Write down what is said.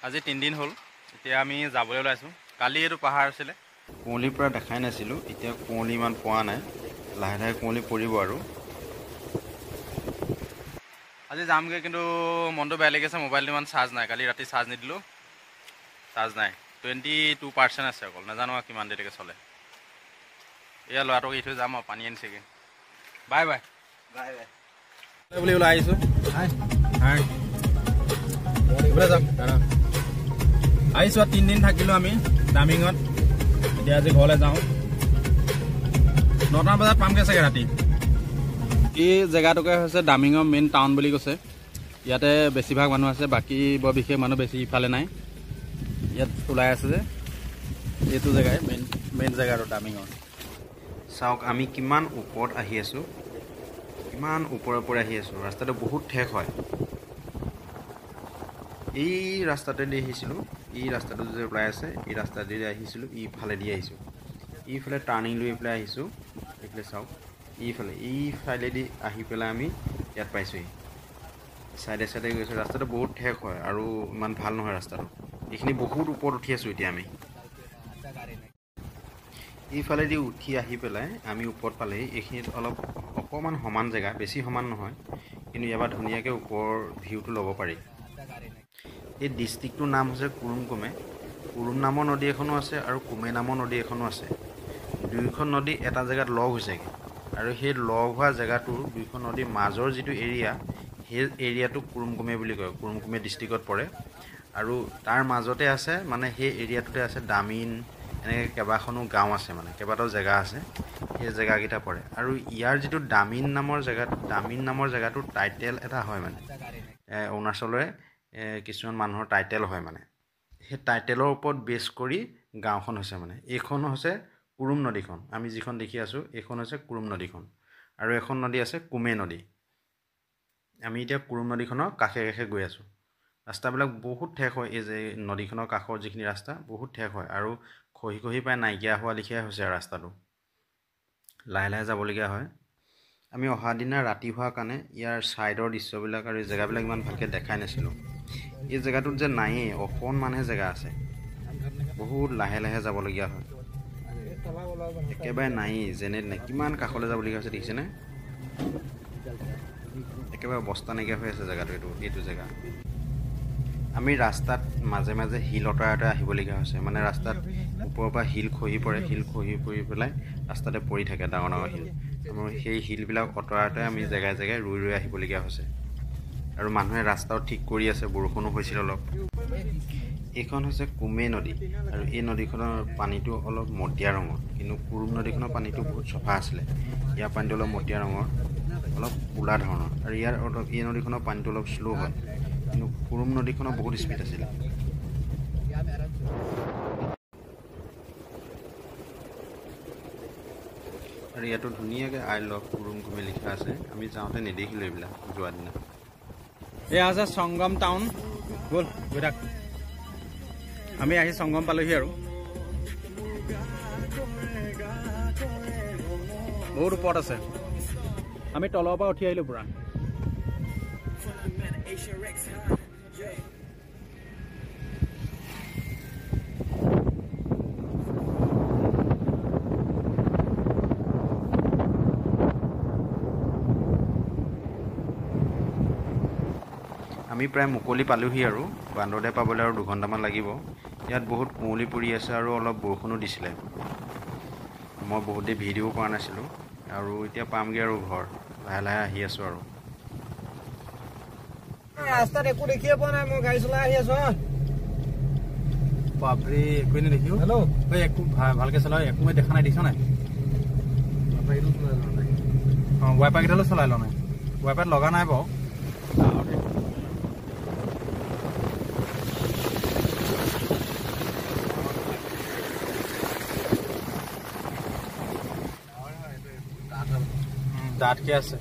আজি 3 দিন হ'ল এতিয়া আমি যাবলৈ ওলাইছো কালি এটো পাহাৰ আছিল কোঁৱলি পৰা দেখাই নাছিলো এতিয়া কোঁৱলি মান পোৱা নাই লাহে লাহে কোঁৱলি পৰিব আৰু আজি যামগে কিন্তু মনটো বেয়া লাগিছে মোবাইলটো মান চাৰ্জ নাই কালি ৰাতি চাৰ্জ নিদিলো চাৰ্জ নাই 22% আছে অকল নাজানো কিমান দেৰিলৈকে চলে এয়া লৰাটোক এৰি থৈ যাম আৰু পানী আনিছেগে বাই বাই বাই বাই বুলি ওলাই আহিছো হাই হাই বলে যাম আহিছো 3 দিন থাকিলো আমি দামিঙত এতিয়া আজি ঘৰলৈ যাওঁ 9টা বজাত পামগে চাগে ৰাতি এই জেগাটোকে হৈছে দামিঙৰ মেইন টাউন বুলি কৈছে ইয়াতে বেছিভাগ মানুহ আছে বাকী বৰ বিশেষ মানুহ বেছি ইফালে নাই ইয়াত ওলাই আছে যে এইটো জেগাই মেইন জেগাটো দামিঙৰ চাওক আমি কিমান ওপৰত আহি আছো কিমান ওপৰৰ পৰা আহি আছো ৰাস্তাটো বহুত ঠেক হয় এই ৰাস্তাতে দি আহিছিলো এই ৰাস্তাটো যে ওলাই আছে এই ৰাস্তাতে দি আহিছিলো ইফালে দি আহিছো ইফালে টাৰ্নিং লৈ পেলাই আহিছো এইফালে চাওক ইফালে দি আহি পেলাই আমি ইয়াত পাইছো সাইডে সাইডে গৈছে ৰাস্তাটো বহুত ঠেক হয় আৰু ইমান ভাল নহয় ৰাস্তাটো এইখিনি বহুত ওপৰত উঠি আছো এতিয়া আমি ইফালে দি উঠি আহি পেলাই আমি ওপৰত পালে এইখিনিত অলপ অকমান সমান জেগা বেছি সমান নহয় কিন্তু ইয়াবা ধুনিয়াকে ওপৰ ভিউটো ল'ব পাৰি এই ডিস্ট্ৰিক্টৰ নাম হৈছে কুৰুমকুমে কুৰুম নামৰ নদী এখনো আছে আৰু কুমে নামৰ নদী এখনো আছে দুইখন নদী এটা জেগাত লগ হৈছেগে আৰু সেই লগ হোৱা জেগাটো দুইখন নদীৰ মাজৰ যিটো এৰিয়া সেই এৰিয়াটো কুৰুমকুমে বুলি কয় কুৰুমকুমে ডিস্ট্ৰিক্টত পৰে আৰু তাৰ মাজতে আছে মানে সেই এৰিয়াটোতে আছে দামিন এনেকৈ কেইবাখনো গাঁও আছে মানে কেইবাটাও জেগা আছে সেই জেগাকেইটা পৰে আৰু ইয়াৰ যিটো দামিন নামৰ জেগাটোৰ টাইটেল এটা হয় মানে অৰুণাচলৰে কিছুমান মানুহৰ টাইটেল হয় মানে সেই টাইটেলৰ ওপৰত বেছ কৰি গাঁওখন হৈছে মানে এইখন হৈছে কুৰুম নদীখন আমি যিখন দেখি আছো এইখন হৈছে কুৰুম নদীখন আৰু এখন নদী আছে কুমে নদী আমি এতিয়া কুৰুম নদীখনৰ কাষে কাষে গৈ আছো ৰাস্তাবিলাক বহুত ঠেক হয় এই যে নদীখনৰ কাষৰ যিখিনি ৰাস্তা বহুত ঠেক হয় আৰু খহি পাই নাইকিয়া হোৱা লিখিয়া হৈছে ৰাস্তাটো লাহে লাহে যাবলগীয়া হয় আমি অহা দিনা ৰাতি হোৱা কাৰণে ইয়াৰ সাইডৰ দৃশ্যবিলাক আৰু জেগাবিলাক ইমান ভালকে দেখাই নাছিলো এই জেগাটোত যে নাইয়ে অকণমানহে জেগা আছে বহুত লাহে লাহে যাবলগীয়া হয় একেবাৰে নাই যেনে কিমান কাষলৈ যাবলগীয়া হৈছে দেখিছেনে একেবাৰে অৱস্থা নাইকিয়া হৈ আছে জেগাটো এইটো জেগা আমি ৰাস্তাত মাজে মাজে হিল অতৰাই আহিবলগীয়া হৈছে মানে ৰাস্তাত ওপৰৰ পৰা হিল খহি পৰি পেলাই ৰাস্তাতে পৰি থাকে ডাঙৰ ডাঙৰ হিল আৰু সেই হিলবিলাক অতৰাই আমি জেগাই জেগাই ৰুই আহিবলগীয়া হৈছে আৰু মানুহে ৰাস্তাও ঠিক কৰি আছে বৰষুণো হৈছিল অলপ এইখন হৈছে কুমে নদী আৰু এই নদীখনৰ পানীটো অলপ মটিয়া ৰঙৰ কিন্তু কুৰুম নদীখনৰ পানীটো বহুত চফা আছিলে ইয়াৰ পানীটো অলপ মটিয়া ৰঙৰ অলপ কোলা ধৰণৰ আৰু এই নদীখনৰ পানীটো অলপ শ্ল' হয় কিন্তু কুৰুম নদীখনৰ বহুত স্পীড আছিলে আৰু ইয়াতো ধুনীয়াকৈ আই লভ কুৰুমকুমে লিখা আছে আমি যাওঁতে নেদেখিলোঁ এইবিলাক যোৱা দিনা এয়া আছে সংগম টাউন বল গৈ থাক আমি আহি সংগম পালোহি আৰু বহুত ওপৰত আছে আমি তলৰ পৰা উঠি আহিলো পুৰা আমি প্ৰায় মুকলি পালোহি আৰু বান্দৰতে পাবলৈ আৰু 2 ঘণ্টামান লাগিব ইয়াত বহুত কুঁৱলী পৰি আছে আৰু অলপ বৰষুণো দিছিলে মই বহুত দেৰি ভিডিঅ' কৰা নাছিলোঁ আৰু এতিয়া পামগৈ আৰু ঘৰ লাহে লাহে আহি আছোঁ আৰু ৰাস্তাত একো দেখিয়ে পোৱা নাই মই গাড়ী চলাই আহি আছো বাপৰে একোৱে নেদেখিও হেল্ল' একো ভালকৈ চলাই একো মই দেখা নাই দেখিছ নাই অঁ ৱাইপাৰ কেইটালৈ চলাই লওঁ নাই ৱাইপাৰত লগা নাই বাৰু ডাঠকে আছে